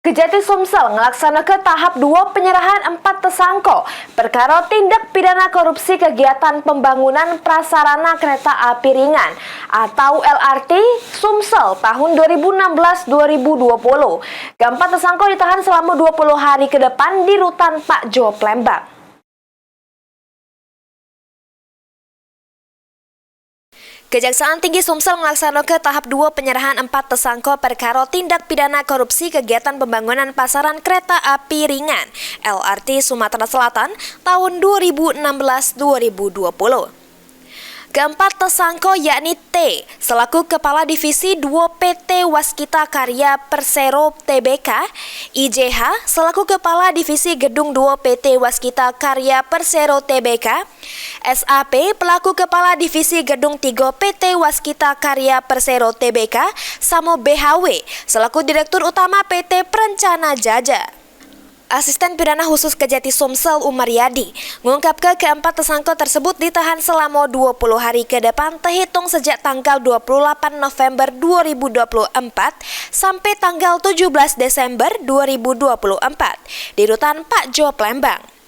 Kejati Sumsel ngelaksanakan tahap 2 penyerahan 4 tersangka perkara tindak pidana korupsi kegiatan pembangunan prasarana kereta api ringan atau LRT Sumsel tahun 2016-2020. Keempat tersangka ditahan selama 20 hari ke depan di Rutan Pak Jo, Palembang. Kejaksaan Tinggi Sumsel melaksanakan tahap 2 penyerahan 4 tersangka perkara tindak pidana korupsi kegiatan pembangunan pasaran kereta api ringan LRT Sumatera Selatan tahun 2016-2020. Keempat tersangka yakni T selaku Kepala Divisi 2 PT Waskita Karya Persero Tbk, IJH selaku Kepala Divisi Gedung 2 PT Waskita Karya Persero Tbk, SAP pelaku Kepala Divisi Gedung 3 PT Waskita Karya Persero Tbk, Samo BHW selaku Direktur Utama PT Perencana Jaja. Asisten Pidana Khusus Kejati Sumsel Umar Yadi mengungkapkan keempat tersangka tersebut ditahan selama 20 hari ke depan terhitung sejak tanggal 28 November 2024 sampai tanggal 17 Desember 2024 di Rutan Pak Jo, Palembang.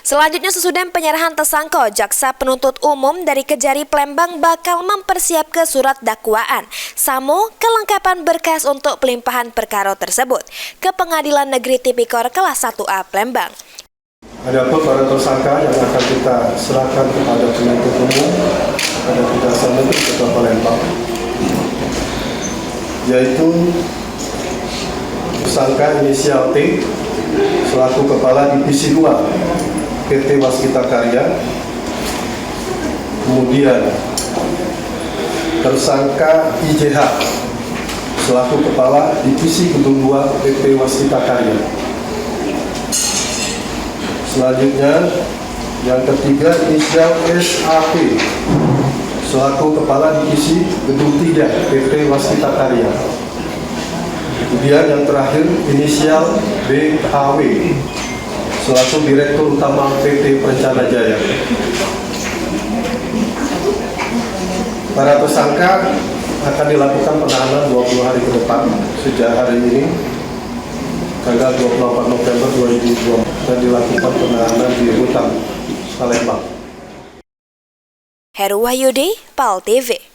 Selanjutnya sesudah penyerahan tersangka, Jaksa Penuntut Umum dari Kejari Palembang bakal mempersiapkan surat dakwaan samo kelengkapan berkas untuk pelimpahan perkara tersebut ke Pengadilan Negeri Tipikor kelas 1A Palembang. Adapun para tersangka yang akan kita serahkan kepada penuntut umum pada Kejaksaan Negeri Kota Palembang, yaitu tersangka inisial T selaku Kepala Divisi 2 PT Waskita Karya, kemudian tersangka IJH selaku Kepala Divisi Gedung 2 PT Waskita Karya. Selanjutnya yang ketiga inisial SAP selaku Kepala Divisi Gedung 3 PT Waskita Karya. Kemudian yang terakhir inisial BHW selaku Direktur Utama PT Perencana Jaya. Para tersangka akan dilakukan penahanan 20 hari ke depan sejak hari ini tanggal 24 November 2020 dan dilakukan penahanan di Rutan Palembang. Heru Wahyudi, PAL TV.